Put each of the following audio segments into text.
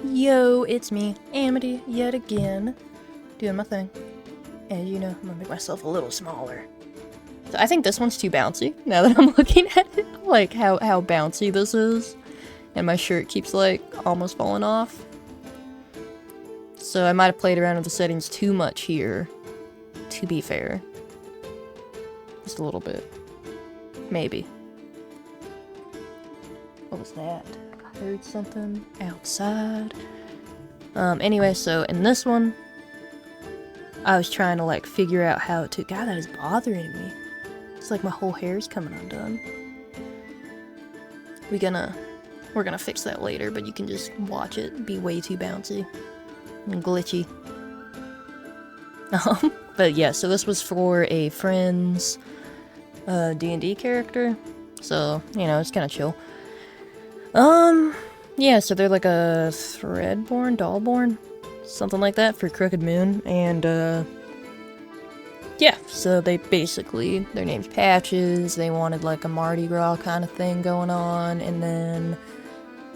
Yo, it's me, Amity, yet again, doing my thing. And you know, I'm gonna make myself a little smaller. So I think this one's too bouncy, now that I'm looking at it. Like, how bouncy this is. And my shirt keeps, like, almost falling off. So I might have played around with the settings too much here, to be fair. Just a little bit. Maybe. What was that? I heard something outside. Anyway, so in this one, I was trying to, like, figure out how to— God, that is bothering me. It's like my whole hair's coming undone. We're gonna fix that later, but you can just watch it be way too bouncy and glitchy. But yeah, so this was for a friend's D&D character, so, you know, it's kind of chill. Yeah, so they're like a Threadborn, Dollborn, something like that for Crooked Moon, and yeah, so they basically, their name's Patches, they wanted like a Mardi Gras kind of thing going on, and then,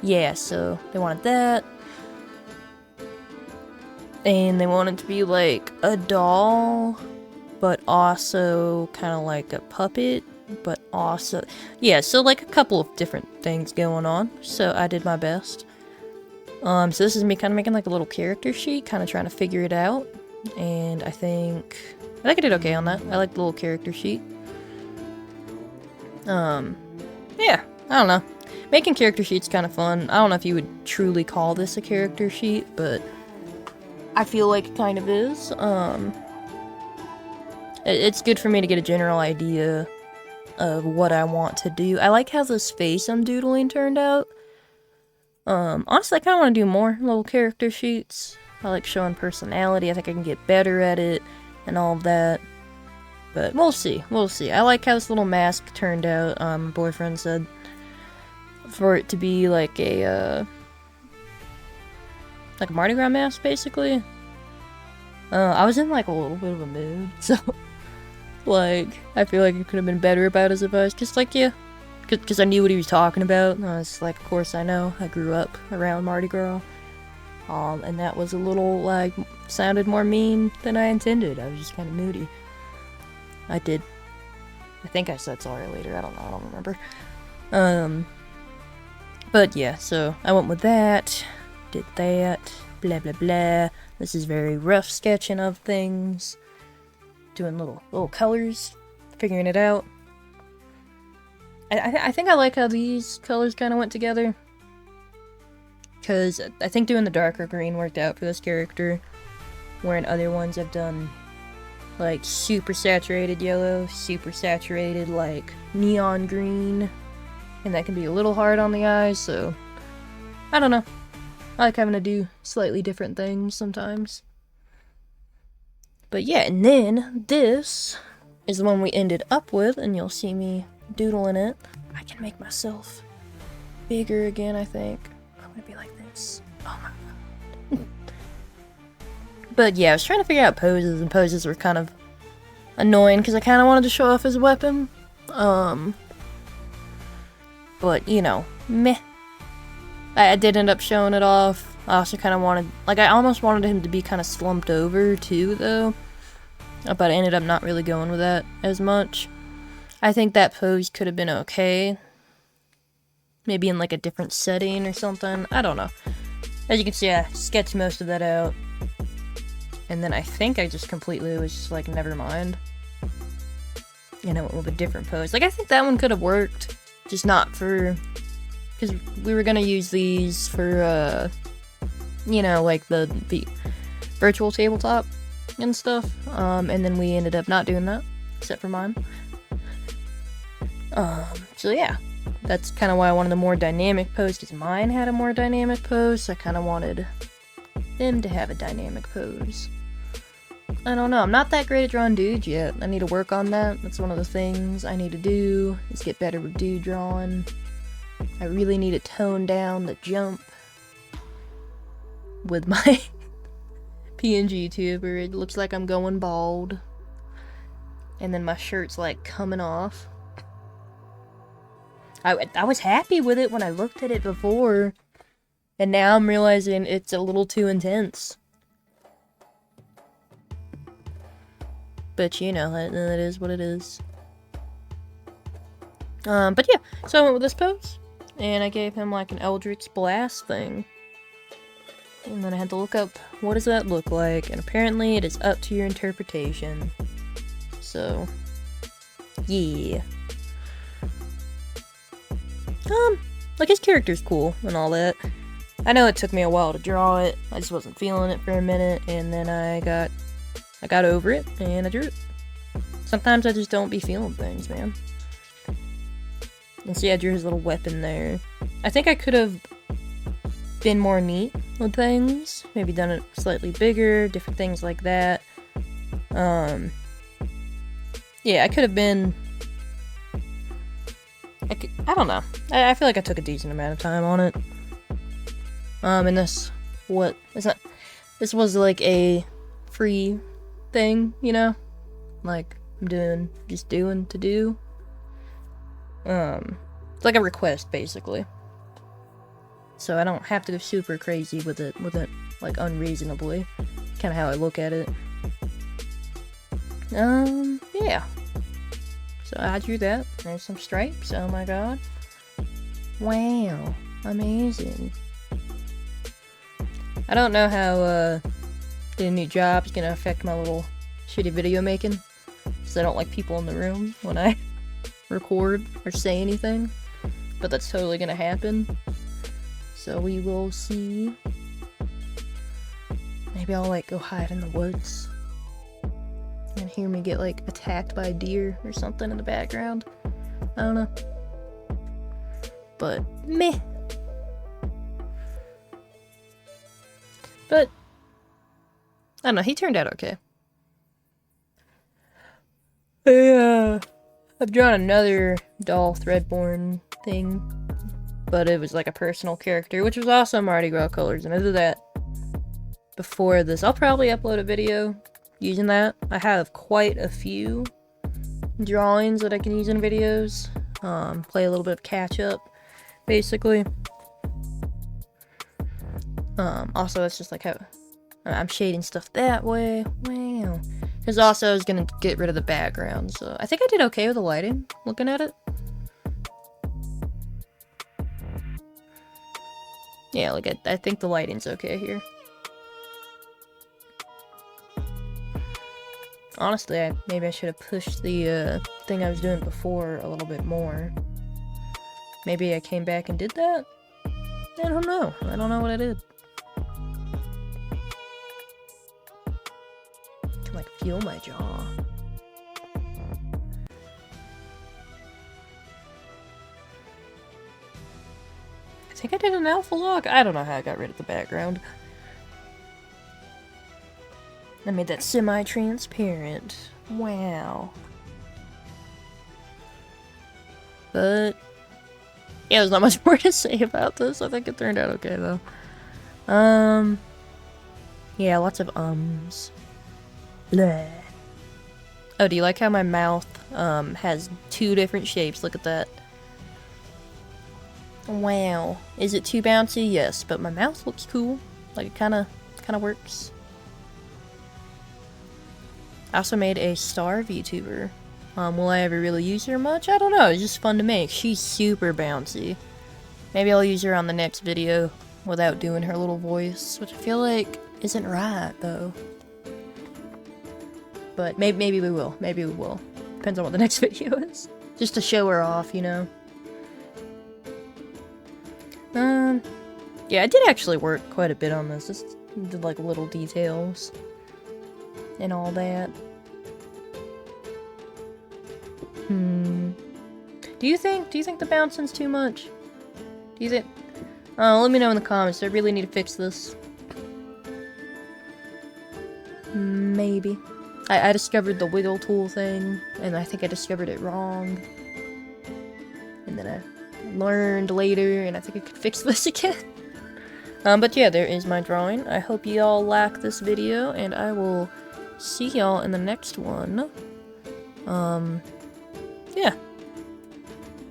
yeah, so they wanted that. And they wanted to be like a doll, but also kind of like a puppet, but also, yeah, so like a couple of different things going on. So I did my best. So this is me kind of making like a little character sheet, kind of trying to figure it out. And I think I did okay on that. I like the little character sheet. Yeah, I don't know. Making character sheets kind of fun. I don't know if you would truly call this a character sheet, but I feel like it kind of is. It's good for me to get a general idea of what I want to do. I like how this face I'm doodling turned out. Honestly, I kind of want to do more little character sheets. I like showing personality. I think I can get better at it and all of that. But we'll see. We'll see. I like how this little mask turned out. My boyfriend said for it to be like a Mardi Gras mask, basically. I was in like a little bit of a mood, so like I feel like it could have been better about his advice. Just like, yeah, because I knew what he was talking about. And I was like, of course I know. I grew up around Mardi Gras. And that was a little, like, sounded more mean than I intended. I was just kind of moody. I think I said sorry later. I don't remember. But yeah, so I went with that. Did that. Blah, blah, blah. This is very rough sketching of things. Doing little colors. Figuring it out. I think I like how these colors kind of went together. Because I think doing the darker green worked out for this character. Wherein other ones I've done like super saturated yellow, super saturated like neon green. And that can be a little hard on the eyes, so I don't know. I like having to do slightly different things sometimes. But yeah, and then this is the one we ended up with, and you'll see me doodling it. I can make myself bigger again, I think. I'm gonna be like this. Oh my god. But yeah, I was trying to figure out poses, and poses were kind of annoying because I kind of wanted to show off his weapon. But you know, meh. I did end up showing it off. I also kind of wanted, like, I almost wanted him to be kind of slumped over too, though. But I ended up not really going with that as much. I think that pose could have been okay. Maybe in like a different setting or something. I don't know. As you can see, I sketched most of that out. And then I think I just completely was just like, never mind. And I went with a different pose. Like, I think that one could have worked. Just not for... Because we were gonna use these for, you know, like the virtual tabletop and stuff. And then we ended up not doing that. Except for mine. So yeah. That's kind of why I wanted a more dynamic pose, because mine had a more dynamic pose, so I kind of wanted them to have a dynamic pose. I don't know, I'm not that great at drawing dudes yet. I need to work on that. That's one of the things I need to do, is get better with dude drawing. I really need to tone down the jump with my PNG tuber. It looks like I'm going bald. And then my shirt's like coming off. I was happy with it when I looked at it before. And now I'm realizing it's a little too intense. But you know, that is what it is. But yeah, so I went with this pose, and I gave him like an Eldritch Blast thing. And then I had to look up, what does that look like? And apparently it is up to your interpretation. So, yeah. Like his character's cool and all that. I know it took me a while to draw it. I just wasn't feeling it for a minute, and then I got over it, and I drew it. Sometimes I just don't be feeling things, man. And see, I drew his little weapon there. I think I could have been more neat with things. Maybe done it slightly bigger, different things like that. Yeah, I could have been... I don't know. I feel like I took a decent amount of time on it. And this was like a free thing, you know? Like, I'm just doing to do. It's like a request, basically. So I don't have to go super crazy with it, like, unreasonably. Kinda how I look at it. Yeah. So I drew that. There's some stripes, oh my god. Wow. Amazing. I don't know how, getting a new job is gonna affect my little shitty video making. Because I don't like people in the room when I record or say anything. But that's totally gonna happen. So we will see. Maybe I'll like go hide in the woods. And hear me get like attacked by a deer or something in the background. I don't know. But meh. But I don't know, he turned out okay. I've drawn another doll Threadborn thing, but it was like a personal character, which was also Mardi Gras colors, and I did that before this. I'll probably upload a video using that. I have quite a few drawings that I can use in videos. Play a little bit of catch up, basically. Also, it's just like how I'm shading stuff that way. Wow. Because also I was gonna get rid of the background, so I think I did okay with the lighting, looking at it. Yeah, like I think the lighting's okay here. Honestly, maybe I should have pushed the thing I was doing before a little bit more. Maybe I came back and did that? I don't know. I don't know what I did. I can like feel my jaw. I think I did an alpha lock. I don't know how I got rid of the background. I made that semi-transparent. Wow. But yeah, there's not much more to say about this. I think it turned out okay though. Yeah, lots of ums. Bleh. Oh, do you like how my mouth has two different shapes? Look at that. Wow. Is it too bouncy? Yes, but my mouth looks cool. Like it kinda works. I also made a star VTuber. Will I ever really use her much? I don't know, it's just fun to make. She's super bouncy. Maybe I'll use her on the next video without doing her little voice, which I feel like isn't right, though. But maybe we will. Maybe we will. Depends on what the next video is. Just to show her off, you know? Yeah, I did actually work quite a bit on this. Just did like little details and all that. Do you think the bouncing's too much? Do you think? Let me know in the comments. I really need to fix this. Maybe. I discovered the wiggle tool thing, and I think I discovered it wrong. And then I learned later, and I think I could fix this again. But yeah, there is my drawing. I hope y'all like this video, and I will see y'all in the next one. Yeah.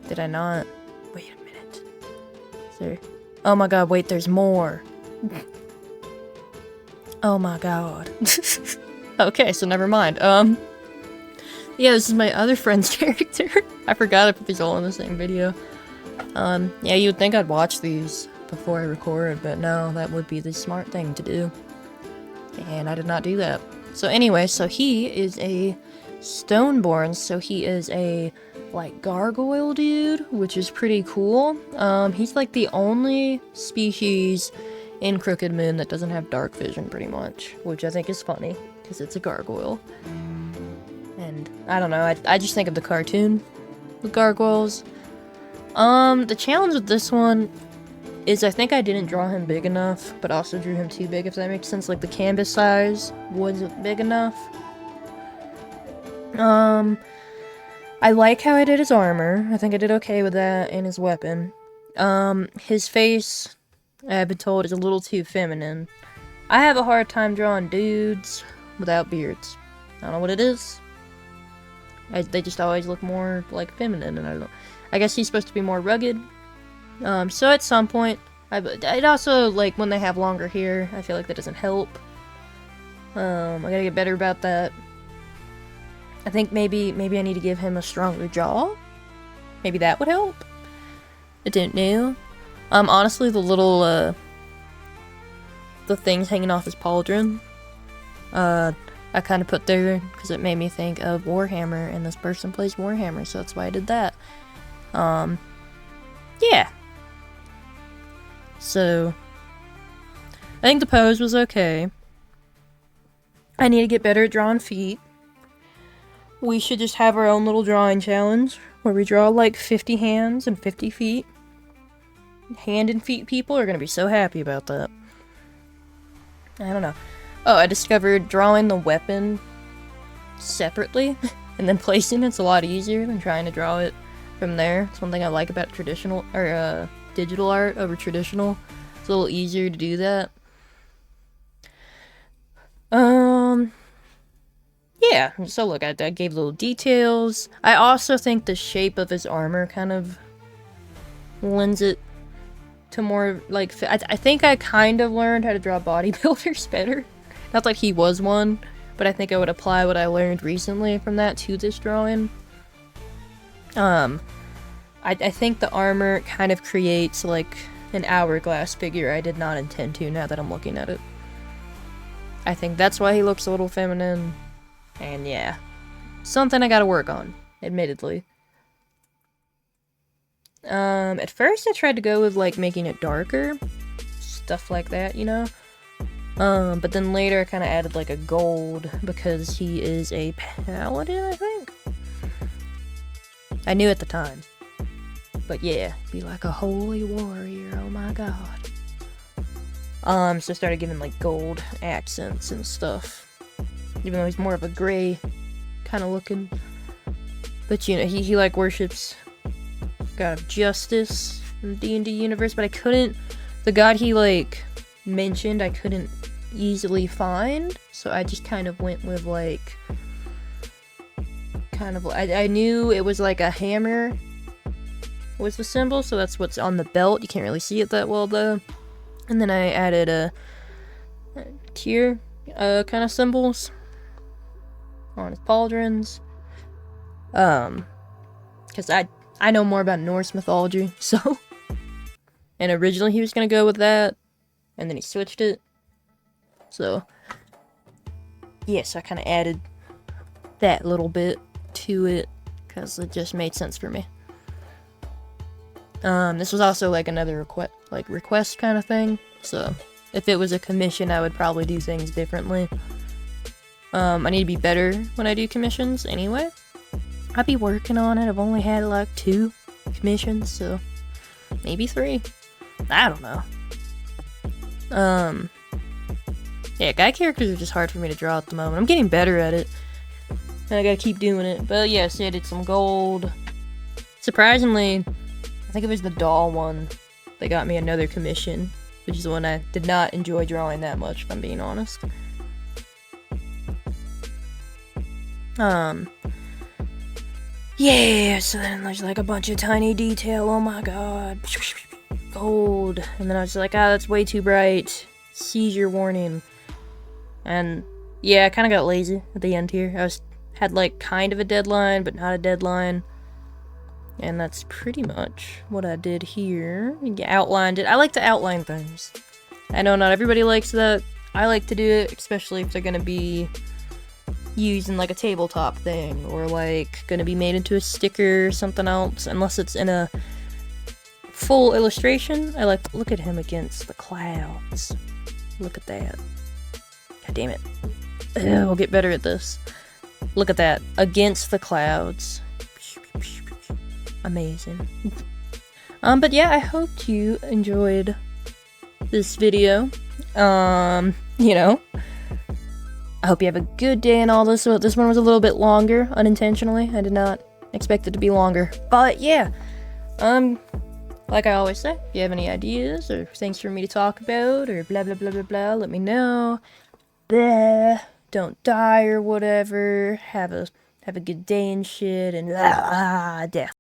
Did I not? Wait a minute. Is there Oh my god, wait, there's more. Oh my god. Okay, so never mind. Yeah, this is my other friend's character. I forgot I put these all in the same video. Yeah, you would think I'd watch these before I record, but no, that would be the smart thing to do. And I did not do that. So anyway, so he is a Stoneborn, so he is a, like, gargoyle dude, which is pretty cool. He's like the only species in Crooked Moon that doesn't have dark vision, pretty much, which I think is funny, because it's a gargoyle. And, I don't know, I just think of the cartoon with gargoyles. The challenge with this one is I think I didn't draw him big enough, but also drew him too big, if that makes sense. Like, the canvas size wasn't big enough. I like how I did his armor. I think I did okay with that, and his weapon. His face, I've been told, is a little too feminine. I have a hard time drawing dudes without beards. I don't know what it is. They just always look more, like, feminine, and I don't know. I guess he's supposed to be more rugged. So at some point, it also, like, when they have longer hair, I feel like that doesn't help. I gotta get better about that. I think maybe I need to give him a stronger jaw. Maybe that would help. I don't know. Honestly, the little, the things hanging off his pauldron, I kind of put there because it made me think of Warhammer, and this person plays Warhammer, so that's why I did that. Yeah. So, I think the pose was okay. I need to get better at drawing feet. We should just have our own little drawing challenge, where we draw like 50 hands and 50 feet. Hand and feet people are gonna be so happy about that. I don't know. Oh, I discovered drawing the weapon separately, and then placing it's a lot easier than trying to draw it from there. It's one thing I like about traditional, or digital art over traditional. It's a little easier to do that. Yeah, so look, I gave little details. I also think the shape of his armor kind of lends it to more, like, I think I kind of learned how to draw bodybuilders better. Not that he was one, but I think I would apply what I learned recently from that to this drawing. I think the armor kind of creates, like, an hourglass figure I did not intend to, now that I'm looking at it. I think that's why he looks a little feminine. And yeah, something I gotta work on, admittedly. At first I tried to go with, like, making it darker. Stuff like that, you know? But then later I kind of added, like, a gold, because he is a paladin, I think? I knew at the time. But yeah, be like a holy warrior, oh my god. So I started giving, like, gold accents and stuff. Even though he's more of a gray kind of looking. But, you know, he like, worships God of Justice in the D&D universe, but I couldn't, the god he, like, mentioned, I couldn't easily find, so I just kind of went with, like, kind of, I knew it was, like, a hammer was the symbol, so that's what's on the belt. You can't really see it that well, though. And then I added a tier kind of symbols on his pauldrons. Because I know more about Norse mythology, so. And originally he was gonna go with that, and then he switched it. So, yeah, so I kind of added that little bit to it, because it just made sense for me. This was also, like, another request kind of thing, so if it was a commission, I would probably do things differently. I need to be better when I do commissions anyway. I'll be working on it. I've only had, like, 2 commissions, so maybe 3. I don't know. Yeah, guy characters are just hard for me to draw at the moment. I'm getting better at it, and I gotta keep doing it. But yeah, so I did some gold. Surprisingly, I think it was the doll one that got me another commission, which is the one I did not enjoy drawing that much, if I'm being honest. Yeah, so then there's, like, a bunch of tiny detail, oh my god. gold. And then I was like, ah, that's way too bright. Seizure warning. And yeah, I kind of got lazy at the end here. Had like kind of a deadline, but not a deadline. And that's pretty much what I did here. Outlined it. I like to outline things. I know not everybody likes that. I like to do it, especially if they're gonna be used in like a tabletop thing, or like gonna be made into a sticker or something else, unless it's in a full illustration. I like to look at him against the clouds. Look at that. God damn it. We'll get better at this. Look at that. Against the clouds. Amazing. But yeah, I hope you enjoyed this video. You know, I hope you have a good day and all this. So this one was a little bit longer, unintentionally. I did not expect it to be longer. But yeah, like I always say, if you have any ideas or things for me to talk about or blah blah blah blah blah, let me know. Blah. Don't die or whatever. Have a good day and shit and death.